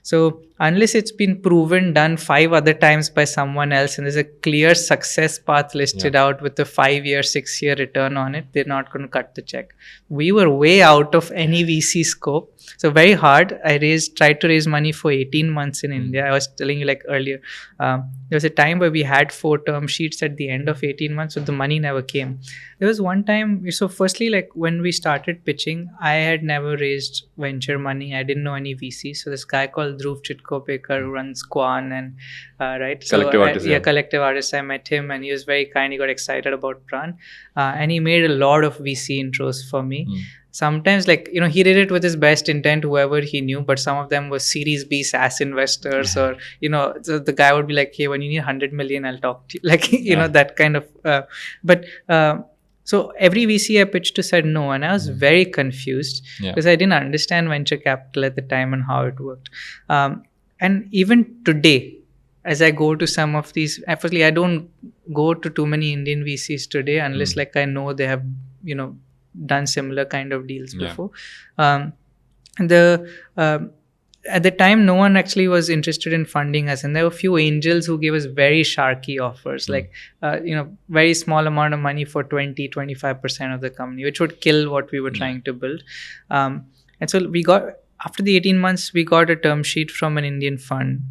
So unless it's been proven, done 5 other times by someone else, and there's a clear success path listed out with a 5-year, 6-year return on it, they're not going to cut the check. We were way out of any VC scope. So very hard. I tried to raise money for 18 months in India. I was telling you earlier, there was a time where we had 4 term sheets at the end of 18 months, but the money never came. There was one time, so firstly, when we started pitching, I had never raised venture money. I didn't know any VC. So this guy called Dhruv Chitkopekar who runs Quan and Collective Artists. Collective Artists. I met him and he was very kind. He got excited about Praan, and he made a lot of VC intros for me. Sometimes he did it with his best intent, whoever he knew, but some of them were Series B SaaS investors, or so the guy would be like, hey, when you need 100 million, I'll talk to you, that kind of but So every VC I pitched to said no, and I was very confused because I didn't understand venture capital at the time and how it worked. And even today, as I go to some of these, firstly, I don't go to too many Indian VCs today unless like I know they have, done similar kind of deals before. At the time, no one actually was interested in funding us, and there were a few angels who gave us very sharky offers, like very small amount of money for 20-25% of the company, which would kill what we were trying to build. And so we got, after the 18 months, we got a term sheet from an Indian fund.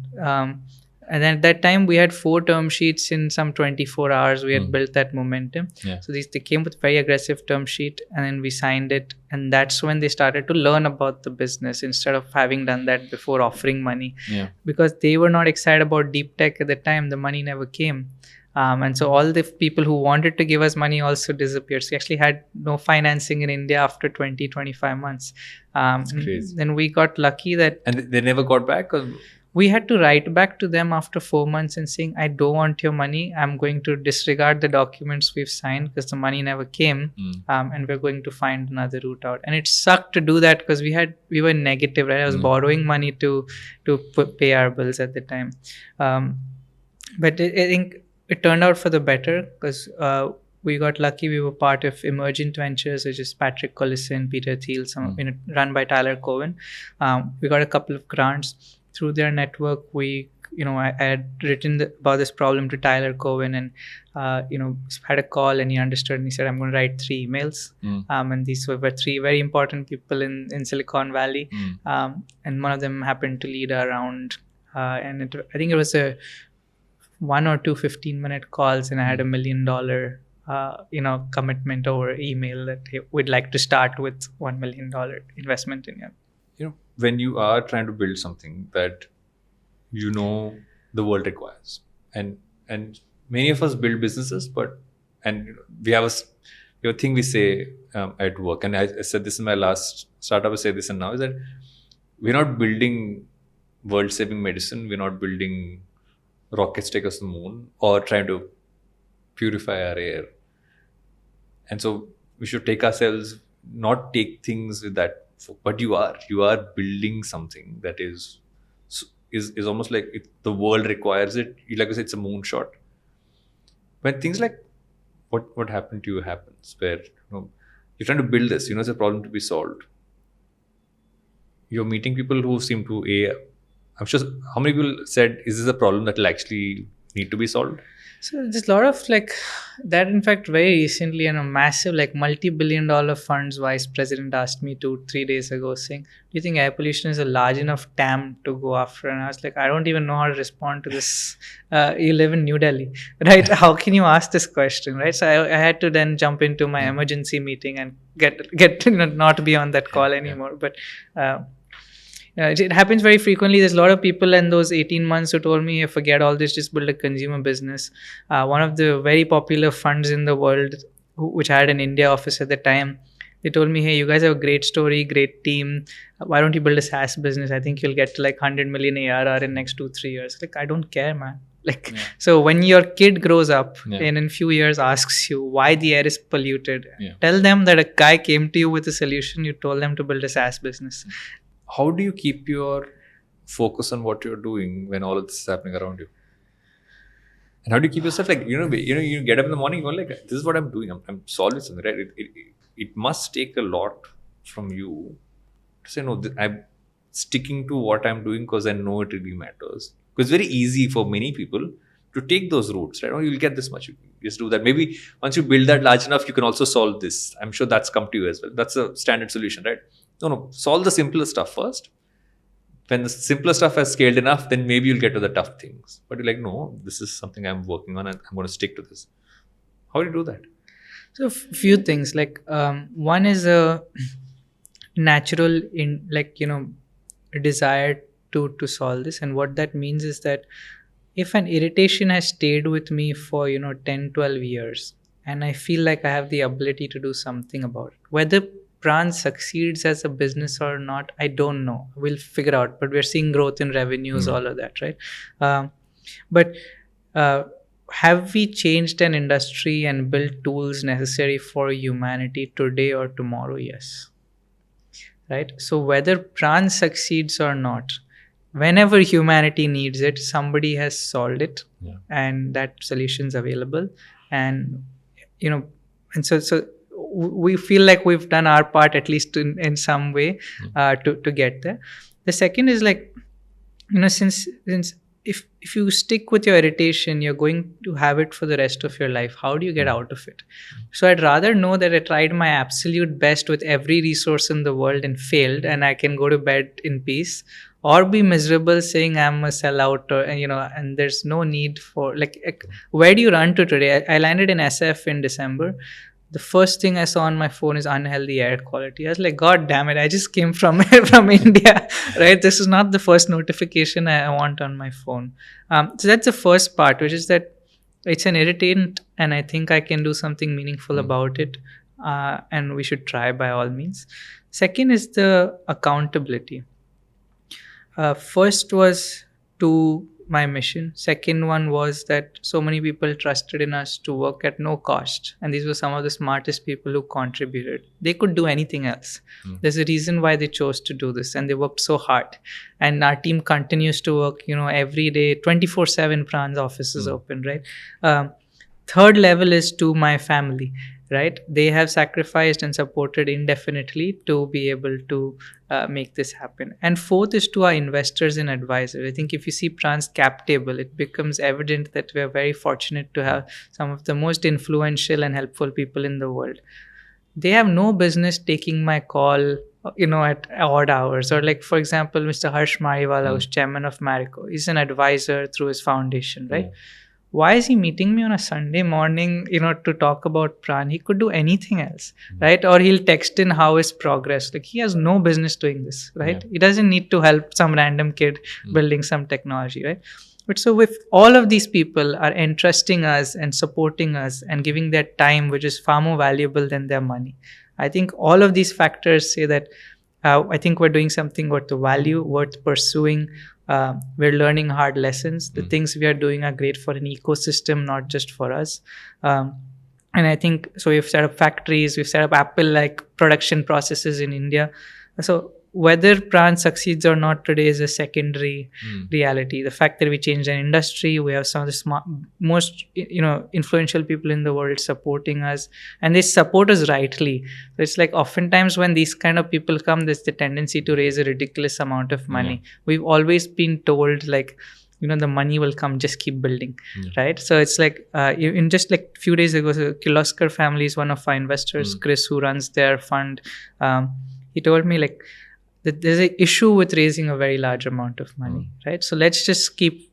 And then at that time, we had 4 term sheets in some 24 hours. We had built that momentum. So they came with very aggressive term sheet, and then we signed it. And that's when they started to learn about the business instead of having done that before offering money. Because they were not excited about deep tech at the time. The money never came. And so all the people who wanted to give us money also disappeared. So we actually had no financing in India after 20-25 months. That's crazy. Then we got lucky that... And they never got back? Or? We had to write back to them after 4 months and saying, I don't want your money. I'm going to disregard the documents we've signed because the money never came. And we're going to find another route out. And it sucked to do that because we were negative, right? I was borrowing money to pay our bills at the time. But I think it turned out for the better because we got lucky. We were part of Emergent Ventures, which is Patrick Collison, Peter Thiel, run by Tyler Cowen. We got a couple of grants. Through their network, I had written about this problem to Tyler Cowen and, had a call, and he understood, and he said, I'm going to write 3 emails. And these were 3 very important people in Silicon Valley. And one of them happened to lead a round. And I think it was a 1 or 2 15-minute calls, and I had $1 million, commitment over email that we'd like to start with $1 million investment in you. When you are trying to build something that the world requires, and many of us build businesses, we have a thing we say at work, and I said this in my last startup, I say this and now, is that we're not building world-saving medicine, we're not building rockets take us to the moon, or trying to purify our air. And so we should not take things with that. But you are building something that is almost like if the world requires it. Like I said, it's a moonshot. When things like what happened to you happens, where you're trying to build this, it's a problem to be solved. You're meeting people who seem to I'm sure, how many people said, is this a problem that will actually need to be solved? So there's a lot of that. In fact, very recently, a massive multi-billion-dollar funds vice president asked me 2-3 days ago, saying, "Do you think air pollution is a large enough TAM to go after?" And I was like, "I don't even know how to respond to this. You live in New Delhi, right? How can you ask this question, right?" So I had to then jump into my emergency meeting and get to not be on that call anymore. But it happens very frequently. There's a lot of people in those 18 months who told me, forget all this, just build a consumer business. One of the very popular funds in the world, which had an India office at the time, they told me, hey, you guys have a great story, great team. Why don't you build a SaaS business? I think you'll get to 100 million ARR in next 2-3 years. I don't care, man. So when your kid grows up and in few years asks you why the air is polluted, tell them that a guy came to you with a solution. You told them to build a SaaS business. How do you keep your focus on what you're doing when all of this is happening around you? And how do you keep yourself you get up in the morning, you're this is what I'm doing. I'm solving something, right? It must take a lot from you to say, no, I'm sticking to what I'm doing because I know it really matters. Because it's very easy for many people to take those routes, right? Oh, you'll get this much. You just do that. Maybe once you build that large enough, you can also solve this. I'm sure that's come to you as well. That's a standard solution, right? No, solve the simpler stuff first. When the simpler stuff has scaled enough, then maybe you'll get to the tough things. But you're no, this is something I'm working on and I'm going to stick to this. How do you do that? So, few things. One is a natural, a desire to solve this. And what that means is that if an irritation has stayed with me for, 10, 12 years, and I feel like I have the ability to do something about it, whether Praan succeeds as a business or not, I don't know. We'll figure out. But we're seeing growth in revenues, all of that, right? But have we changed an industry and built tools necessary for humanity today or tomorrow? Yes. Right? So whether Praan succeeds or not, whenever humanity needs it, somebody has solved it, and that solution's available. And and so we feel like we've done our part, at least in some way, to get there. The second is like, since if you stick with your irritation, you're going to have it for the rest of your life. How do you get out of it? So I'd rather know that I tried my absolute best with every resource in the world and failed, and I can go to bed in peace, or be miserable saying I'm a sellout, or and there's no need for like where do you run to today? I landed in SF in December. The first thing I saw on my phone is unhealthy air quality. I was like, God damn it, I just came from India, right? This is not the first notification I want on my phone. So that's the first part, which is that it's an irritant, and I think I can do something meaningful about it, and we should try by all means. Second is the accountability. First was to my mission. Second one was that so many people trusted in us to work at no cost, and these were some of the smartest people who contributed. They could do anything else. There's a reason why they chose to do this, and they worked so hard. And our team continues to work every day, 24/7. Praan's office is open, right? Third level is to my family, right? They have sacrificed and supported indefinitely to be able to make this happen. And fourth is to our investors and advisors. I think if you see Praan's cap table, it becomes evident that we are very fortunate to have some of the most influential and helpful people in the world. They have no business taking my call at odd hours. Or like, for example, Mr. Harsh Mariwala, who's chairman of Marico, he's an advisor through his foundation, right? Why is he meeting me on a Sunday morning, to talk about Praan? He could do anything else, right? Or he'll text in how is progress. Like, he has no business doing this, right? He doesn't need to help some random kid building some technology, right? But so if all of these people are entrusting us and supporting us and giving their time, which is far more valuable than their money, I think all of these factors say that I think we're doing something worth the value, worth pursuing. We're learning hard lessons. The things we are doing are great for an ecosystem, not just for us. And I think so. We've set up factories, we've set up Apple-like production processes in India. So whether Praan succeeds or not today is a secondary reality. The fact that we changed an industry, we have some of the most influential people in the world supporting us, and they support us rightly. So it's like oftentimes when these kind of people come, there's the tendency to raise a ridiculous amount of money. We've always been told like, the money will come, just keep building, right? So it's like in just like a few days ago, so Kirloskar family is one of our investors. Chris, who runs their fund, he told me like that there's an issue with raising a very large amount of money, right? So let's just keep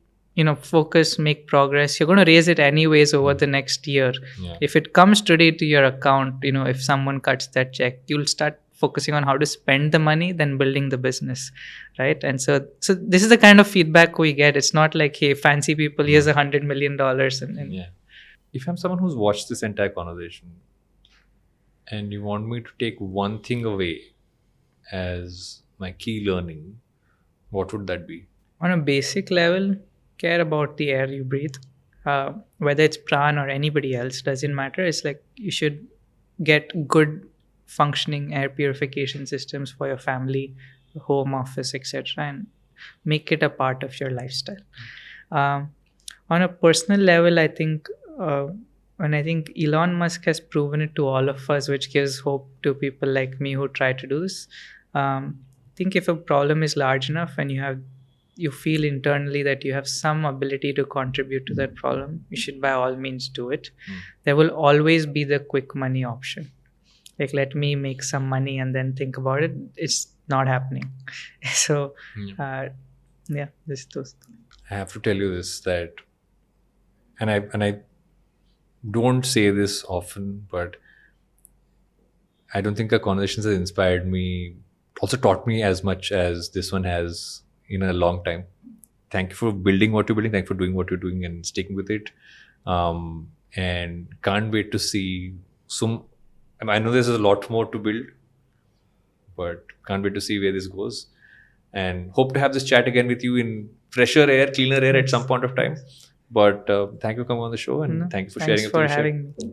focus, make progress. You're going to raise it anyways over the next year. If it comes today to your account, if someone cuts that check, you'll start focusing on how to spend the money than building the business, right? And so this is the kind of feedback we get. It's not like, hey, fancy people, here's $100 million. And If I'm someone who's watched this entire conversation and you want me to take one thing away as my key learning, what would that be? On a basic level, care about the air you breathe. Whether it's Praan or anybody else, doesn't matter. It's like you should get good functioning air purification systems for your family, home office, etc., and make it a part of your lifestyle. On a personal level, I think Elon Musk has proven it to all of us, which gives hope to people like me who try to do this. I think if a problem is large enough and you feel internally that you have some ability to contribute to that problem, you should by all means do it. There will always be the quick money option. Like, let me make some money and then think about it. It's not happening. So, this those. I have to tell you this, that, and I don't say this often, but I don't think our conversations have inspired me, also taught me as much as this one has in a long time. Thank you for building what you're building. Thank you for doing what you're doing and sticking with it. And can't wait to see some. I know there's a lot more to build, but can't wait to see where this goes. And hope to have this chat again with you in fresher air, cleaner air at some point of time. But thank you for coming on the show, and No, thank you for thanks sharing for everything you shared. having me.